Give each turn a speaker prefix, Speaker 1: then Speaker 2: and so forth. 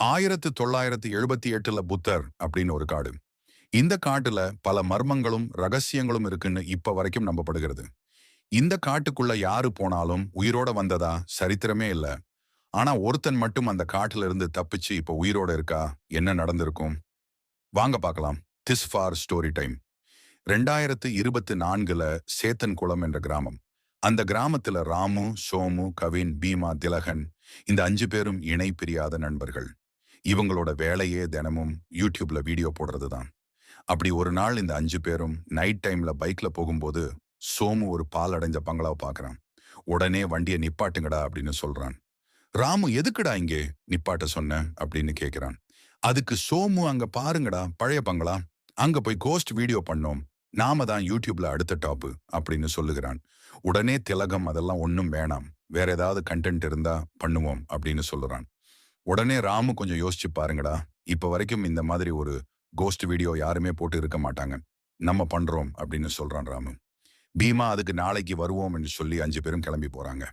Speaker 1: 1978ல புத்தர் அப்படின்னு ஒரு காடு. இந்த காட்டுல பல மர்மங்களும் ரகசியங்களும் இருக்குன்னு இப்ப வரைக்கும் நம்பப்படுகிறது. இந்த காட்டுக்குள்ள யாரு போனாலும் உயிரோட வந்ததா சரித்திரமே இல்ல. ஆனா ஒருத்தன் மட்டும் அந்த காட்டுல இருந்து தப்பிச்சு இப்ப உயிரோட இருக்கா? என்ன நடந்திருக்கும்? வாங்க பார்க்கலாம். This for story time. 2024ல சேத்தன் குளம் என்ற கிராமம். அந்த கிராமத்துல ராமு, சோமு, கவின், பீமா, திலகன் இந்த 5 பேரும் இணை பிரியாத நண்பர்கள். இவங்களோட வேலையே தினமும் யூடியூப்ல வீடியோ போடுறது தான். அப்படி ஒரு நாள் இந்த 5 பேரும் நைட் டைம்ல பைக்ல போகும்போது சோமு ஒரு பால் அடைஞ்ச பங்களாவை பார்க்கறான். உடனே வண்டியை நிப்பாட்டுங்கடா அப்படின்னு சொல்றான். ராமு எதுக்குடா இங்கே நிப்பாட்ட சொன்ன அப்படின்னு கேட்கிறான். அதுக்கு சோமு அங்க பாருங்கடா பழைய பங்களா. அங்க போய் கோஸ்ட் வீடியோ பண்ணோம். நாம தான் யூடியூப்ல அடுத்த டாப்பு அப்படின்னு சொல்லுகிறான். உடனே திலகம் அதெல்லாம் ஒண்ணும் வேணாம். வேற ஏதாவது கண்டென்ட் இருந்தா பண்ணுவோம் அப்படின்னு சொல்லுறான். உடனே ராமு கொஞ்சம் யோசிச்சு பாருங்கடா. இப்ப வரைக்கும் இந்த மாதிரி ஒரு கோஸ்ட் வீடியோ யாருமே போட்டு இருக்க மாட்டாங்க. நம்ம பண்றோம் அப்படின்னு சொல்றான் ராமு. பீமா அதுக்கு நாளைக்கு வருவோம் என்று சொல்லி 5 பேரும் கிளம்பி போறாங்க.